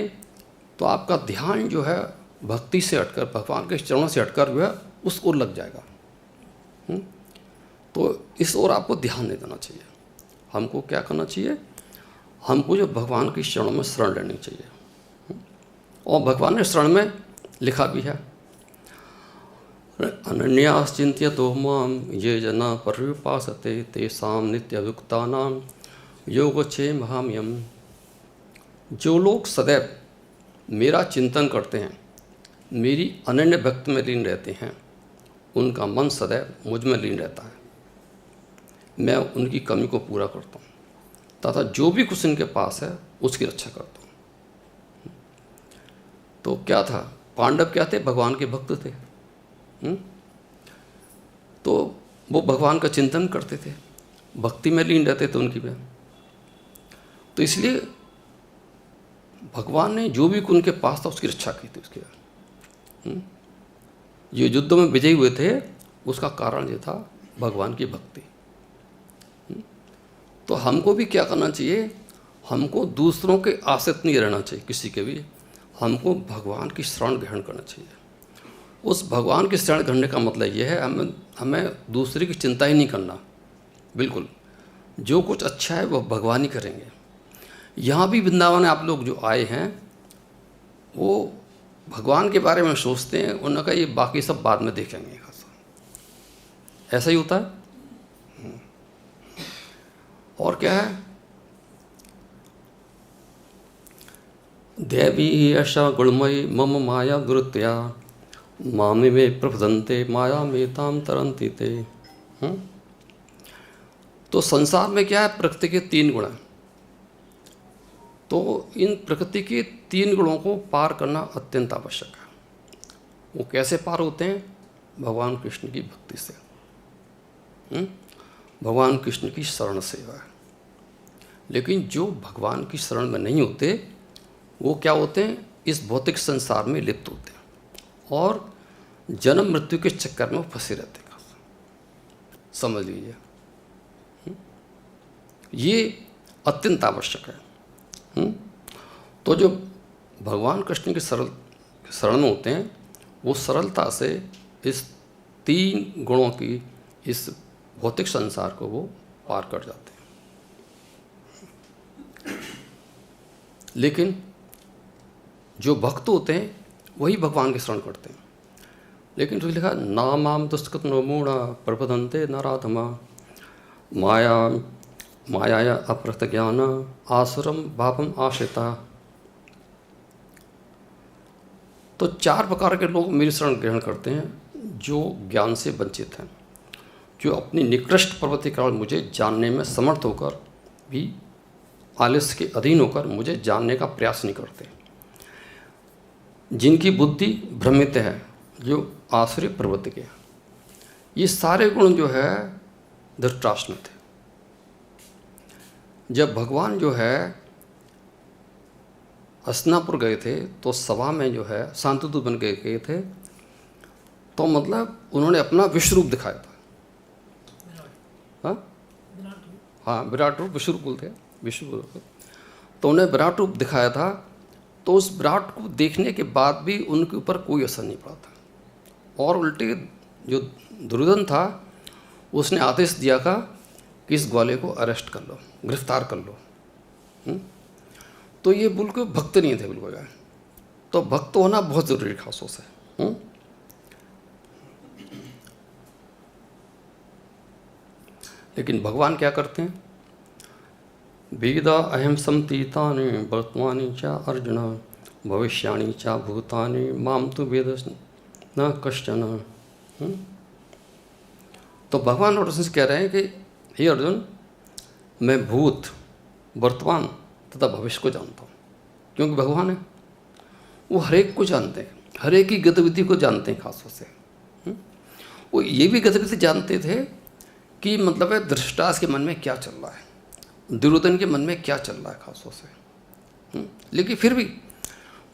तो आपका ध्यान जो है भक्ति से हटकर, भगवान के चरणों से हटकर जो है उस ओर लग जाएगा। तो इस ओर आपको ध्यान नहीं देना चाहिए। हमको क्या करना चाहिए, हमको जो भगवान के चरणों में शरण लेनी चाहिए। और भगवान ने शरण में लिखा भी है, अनन्यास चिंत्यतो माम ये जना पर्युपासते तेषां नित्ययुक्तानां योगक्षेमहाम्यहम्। जो लोग सदैव मेरा चिंतन करते हैं, मेरी अनन्य भक्ति में लीन रहते हैं, उनका मन सदैव मुझ में लीन रहता है। मैं उनकी कमी को पूरा करता हूँ तथा जो भी कुछ इनके पास है उसकी रक्षा करता हूँ। तो क्या था, पांडव क्या थे, भगवान के भक्त थे। तो वो भगवान का चिंतन करते थे, भक्ति में लीन रहते थे उनकी में। तो इसलिए भगवान ने जो भी उनके पास था उसकी रक्षा की थी। उसके जो युद्धों में विजयी हुए थे उसका कारण ये था भगवान की भक्ति। तो हमको भी क्या करना चाहिए, हमको दूसरों के आश्रित नहीं रहना चाहिए किसी के भी, हमको भगवान की शरण ग्रहण करना चाहिए। उस भगवान की शरण करने का मतलब ये है, हमें दूसरे की चिंता ही नहीं करना। बिल्कुल जो कुछ अच्छा है वो भगवान ही करेंगे। यहाँ भी वृंदावन आप लोग जो आए हैं वो भगवान के बारे में सोचते हैं, उन्होंने कहा ये बाकी सब बाद में देखेंगे। ऐसा ही होता है। और क्या है, देवी ऐसा गुणमयी मम माया दुरत्या मामे में प्रभदंते माया में ताम तरंती ते। तो संसार में क्या है, प्रकृति के 3 गुण हैं। तो इन प्रकृति के 3 गुणों को पार करना अत्यंत आवश्यक है। वो कैसे पार होते हैं? भगवान कृष्ण की भक्ति से, भगवान कृष्ण की शरण सेवा है। लेकिन जो भगवान की शरण में नहीं होते वो क्या होते हैं, इस भौतिक संसार में लिप्त होते हैं और जन्म मृत्यु के चक्कर में वो फंसे रहते हैं। समझ लीजिए, ये अत्यंत आवश्यक है। तो जो भगवान कृष्ण के शरण होते हैं वो सरलता से इस 3 गुणों की इस भौतिक संसार को वो पार कर जाते हैं। लेकिन जो भक्त होते हैं वही भगवान की शरण करते हैं। लेकिन तो लिखा नामाम दुष्कृत नो मूढ़ा प्रपदंते नराधमा माया अपहृत ज्ञान आसुरम पापम आश्रिता। तो 4 प्रकार के लोग मेरी शरण ग्रहण करते हैं। जो ज्ञान से वंचित हैं, जो अपनी निकृष्ट प्रवृत्ति कारण मुझे जानने में समर्थ होकर भी आलस्य के अधीन होकर मुझे जानने का प्रयास नहीं करते, जिनकी बुद्धि भ्रमित है, जो आसुरी प्रवृत्ति के। ये सारे गुण जो है धृतराष्ट्र में थे। जब भगवान जो है हस्तिनापुर गए थे तो सभा में जो है शांतदूत बन के गए थे, तो मतलब उन्होंने अपना विश्व रूप दिखाया था। हाँ, विराट रूप, विश्व रूप बोलते हैं, विश्व रूप। तो उन्हें विराट रूप दिखाया था। तो उस विराट को देखने के बाद भी उनके ऊपर कोई असर नहीं पड़ा था, और उल्टे जो दुर्योधन था उसने आदेश दिया था कि इस ग्वाले को अरेस्ट कर लो, गिरफ्तार कर लो। तो ये बिल्कुल भक्त नहीं थे बिल्कुल। तो भक्त होना बहुत ज़रूरी खासों से। लेकिन भगवान क्या करते हैं? वेदा अहम समतीतानि वर्तमानि च अर्जुन भविष्याणि च भूतानि माम तु वेद न कश्चन। तो भगवान अर्जुन से कह रहे हैं कि हे अर्जुन, मैं भूत, वर्तमान तथा भविष्य को जानता हूँ। क्योंकि भगवान है, वो हर एक को जानते हैं, हर एक की गतिविधि को जानते हैं खासों से। वो ये भी गतिविधि जानते थे कि मतलब है धृतराष्ट्र के मन में क्या चल रहा है, दुर्योधन के मन में क्या चल रहा है खासों से। लेकिन फिर भी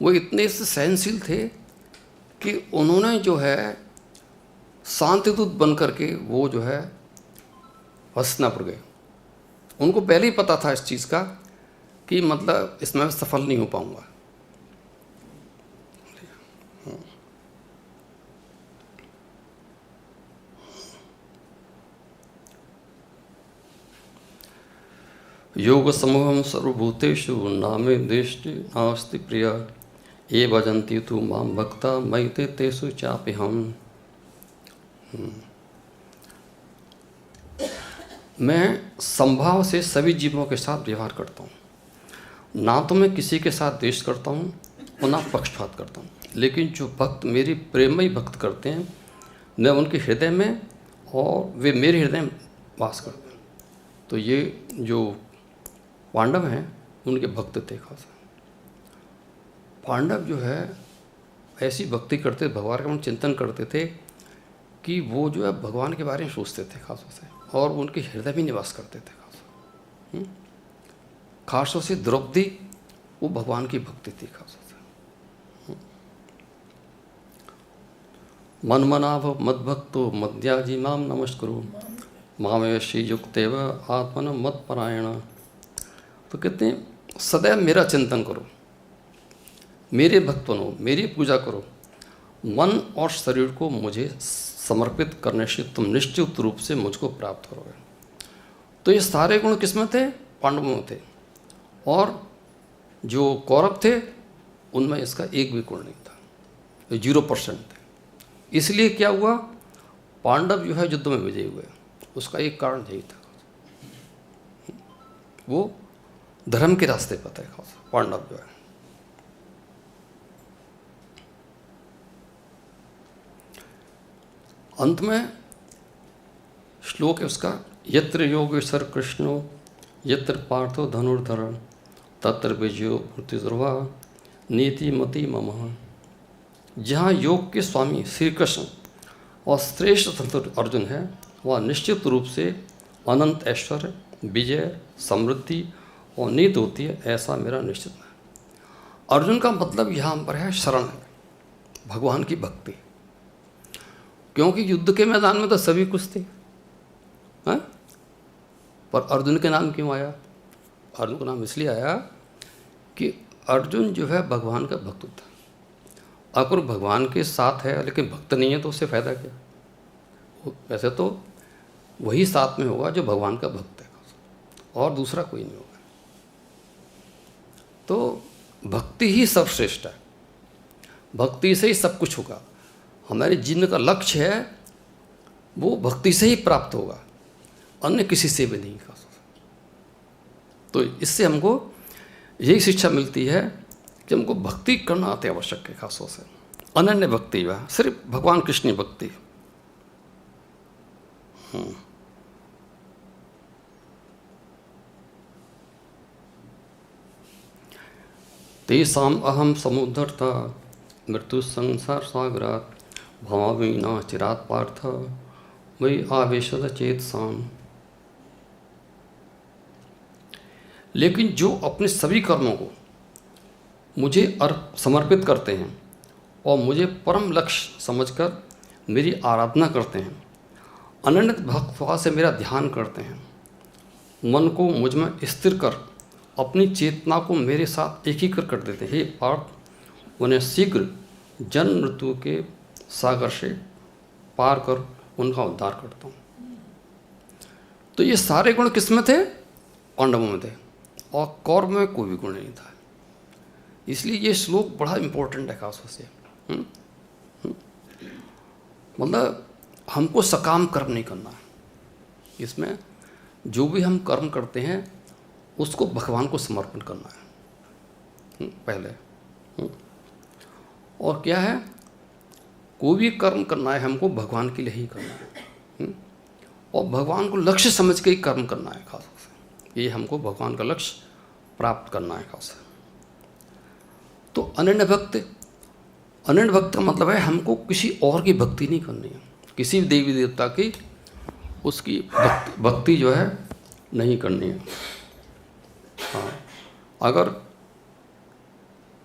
वो इतने से सहनशील थे कि उन्होंने जो है शांतिदूत बन करके वो जो है हस्तिनापुर गए। उनको पहले ही पता था इस चीज़ का कि मतलब इसमें सफल नहीं हो पाऊंगा। योग समूहम सर्वभूतेषु नामे दृष्टि नास्ति प्रिय ये भजन्ति तु माम भक्ता मयि ते तेषु चापि हम। मैं संभाव से सभी जीवों के साथ व्यवहार करता हूँ। ना तो मैं किसी के साथ द्वेष करता हूँ और ना पक्षपात करता हूँ। लेकिन जो भक्त मेरी प्रेममयी भक्त करते हैं, मैं उनके हृदय में और वे मेरे हृदय में वास करते हैं। तो ये जो पांडव हैं उनके भक्त थे खास। पांडव जो है ऐसी भक्ति करते, भगवान का चिंतन करते थे कि वो जो है भगवान के बारे में सोचते थे खासों से, और उनके हृदय में निवास करते थे खासों। खासों से द्रौपदी वो भगवान की भक्ति थी खासों से। मन मनाभ मद्भक्तो मद्याजी माम नमस्कुरु मामेव श्रीयुक्तेव आत्मन मत परायण। तो कहते हैं सदैव मेरा चिंतन करो, मेरे भक्त बनो, मेरी पूजा करो, मन और शरीर को मुझे समर्पित करने से तुम निश्चित रूप से मुझको प्राप्त करोगे। तो ये सारे गुण किसमें थे? पांडवों में थे। और जो कौरव थे उनमें इसका एक भी गुण नहीं था, 0% थे। इसलिए क्या हुआ, पांडव जो है युद्ध में विजयी हुए। उसका एक कारण यही था, वो धर्म के रास्ते पर थे खास पांडव जो है। अंत में श्लोक है उसका, यत्र योगेश्वर कृष्णो यत्र पार्थो धनुर्धर तत्र विजयो मृत्युर्वा नीति मति मम। जहाँ योग के स्वामी श्री कृष्ण और श्रेष्ठ धनुर्धर अर्जुन है, वह निश्चित रूप से अनंत ऐश्वर्य, विजय, समृद्धि और नीति होती है, ऐसा मेरा निश्चित है। अर्जुन का मतलब यहाँ पर है शरण है, भगवान की भक्ति। क्योंकि युद्ध के मैदान में तो सभी कुछ थे, हैं? पर अर्जुन के नाम क्यों आया? अर्जुन का नाम इसलिए आया कि अर्जुन जो है भगवान का भक्त था। अगर भगवान के साथ है लेकिन भक्त नहीं है तो उससे फायदा क्या? वैसे तो वही साथ में होगा जो भगवान का भक्त है, और दूसरा कोई नहीं होगा। तो भक्ति ही सर्वश्रेष्ठ है, भक्ति से ही सब कुछ होगा। हमारे जीवन का लक्ष्य है वो भक्ति से ही प्राप्त होगा, अन्य किसी से भी नहीं कर सकता। तो इससे हमको यही शिक्षा मिलती है कि हमको भक्ति करना अति आवश्यक है, खासतौर से अनन्य भक्ति, वह सिर्फ भगवान कृष्ण की भक्ति। तेषाम् अहम समुद्धर्ता मृत्यु संसार सागरात् भवामीना चिरात् पार्थ मयि आवेशद चेतसाम्। लेकिन जो अपने सभी कर्मों को मुझे समर्पित करते हैं और मुझे परम लक्ष्य समझकर मेरी आराधना करते हैं, अनन्य भक्ति से मेरा ध्यान करते हैं, मन को मुझ में स्थिर कर अपनी चेतना को मेरे साथ एकीकृत कर देते हैं, हे पार्थ उन्हें शीघ्र जन्म मृत्यु के सागर से पार कर उनका उद्धार करता हूँ। तो ये सारे गुण किस में थे? पांडवों में थे, और कौरव में कोई भी गुण नहीं था। इसलिए ये श्लोक बड़ा इम्पोर्टेंट है खासतौर से। मतलब हमको सकाम कर्म नहीं करना है, इसमें जो भी हम कर्म करते हैं उसको भगवान को समर्पण करना है पहले। और क्या है, कोई भी कर्म करना है हमको भगवान के लिए ही करना है, और भगवान को लक्ष्य समझ के ही कर्म करना है खास से। ये हमको भगवान का लक्ष्य प्राप्त करना है खास। तो अनन्य भक्त का मतलब है हमको किसी और की भक्ति नहीं करनी है, किसी देवी देवता की उसकी भक्ति जो है नहीं करनी है। हाँ, अगर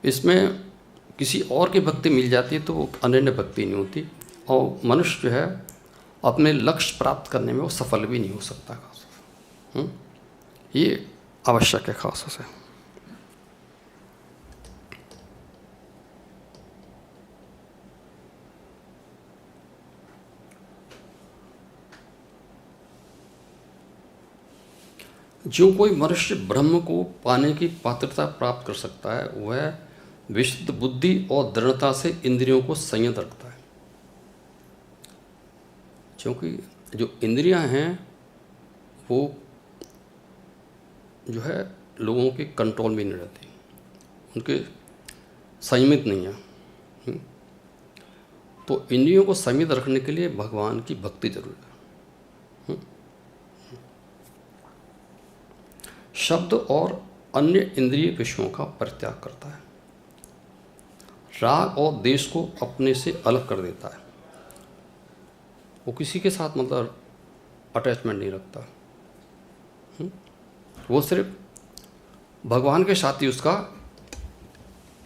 इसमें किसी और की भक्ति मिल जाती है तो वो अनन्य भक्ति नहीं होती, और मनुष्य जो है अपने लक्ष्य प्राप्त करने में वो सफल भी नहीं हो सकता खास। ये आवश्यक है खास से। जो कोई मनुष्य ब्रह्म को पाने की पात्रता प्राप्त कर सकता है वह विशुद्ध बुद्धि और दृढ़ता से इंद्रियों को संयत रखता है। क्योंकि जो इंद्रियां हैं वो जो है लोगों के कंट्रोल में नहीं रहती, उनके संयमित नहीं है। तो इंद्रियों को संयमित रखने के लिए भगवान की भक्ति जरूरी है। शब्द और अन्य इंद्रिय विषयों का परित्याग करता है, राग और द्वेष को अपने से अलग कर देता है। वो किसी के साथ मतलब अटैचमेंट नहीं रखता, वो सिर्फ भगवान के साथ ही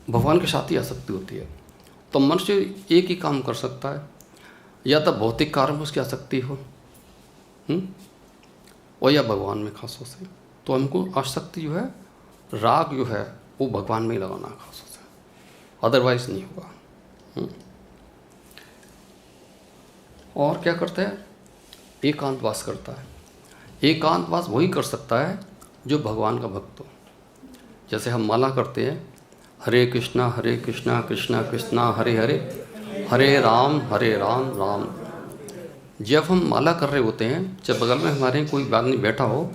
भगवान के साथ ही आसक्ति होती है। तो मनुष्य एक ही काम कर सकता है, या तो भौतिक कार्य में उसकी आसक्ति हो और या भगवान में खासों से। तो हमको आसक्ति जो है, राग जो है वो भगवान में ही लगाना है खासों से, अदरवाइज नहीं होगा। और क्या करता है? एकांतवास करता है। एकांतवास वही कर सकता है जो भगवान का भक्त हो। जैसे हम माला करते हैं, हरे कृष्णा कृष्णा कृष्णा हरे हरे, हरे राम राम। जब हम माला कर रहे होते हैं, जब बगल में हमारे कोई आदमी बैठा हो,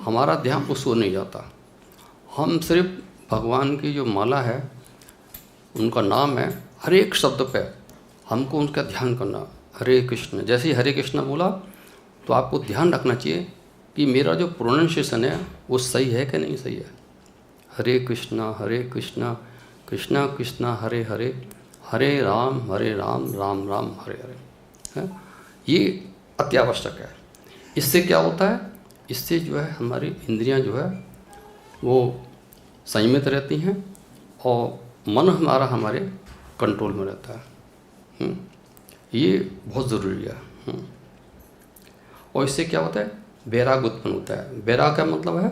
हमारा ध्यान उसको नहीं जाता, हम सिर्फ भगवान की जो माला है, उनका नाम है, हर एक शब्द पे हमको उनका ध्यान करना। हरे कृष्ण। जैसे ही हरे कृष्ण बोला तो आपको ध्यान रखना चाहिए कि मेरा जो प्रोनाउंसिएशन है वो सही है कि नहीं सही है। हरे कृष्णा कृष्णा कृष्णा हरे हरे, हरे राम राम राम हरे हरे है। ये अति आवश्यक है। इससे क्या होता है, इससे जो है हमारी इंद्रियां जो है वो संयमित रहती हैं और मन हमारा हमारे कंट्रोल में रहता है। ये बहुत ज़रूरी है। और इससे क्या होता है, वैराग उत्पन्न होता है। वैराग का मतलब है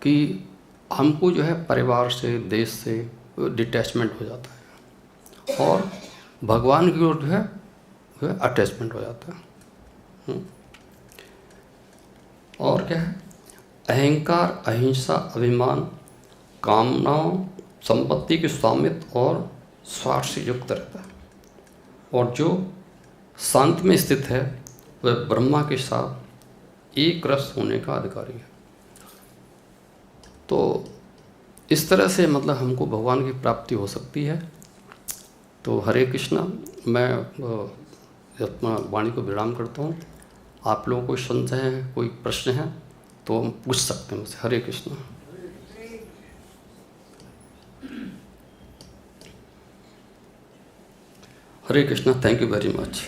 कि हमको जो है परिवार से, देश से डिटैचमेंट हो जाता है और भगवान की ओर जो है अटैचमेंट हो जाता है। और क्या है, अहंकार, अहिंसा, अभिमान, कामनाओं, संपत्ति के स्वामित्व और स्वार्थ से युक्त रहता है। और जो शांति में स्थित है वह ब्रह्मा के साथ एक रस होने का अधिकारी है। तो इस तरह से मतलब हमको भगवान की प्राप्ति हो सकती है। तो हरे कृष्णा। मैं अपना वाणी को विराम करता हूँ। आप लोगों को संशय है, कोई प्रश्न है तो हम पूछ सकते हैं मुझसे। Hare Krishna. Hare Krishna. Thank you very much.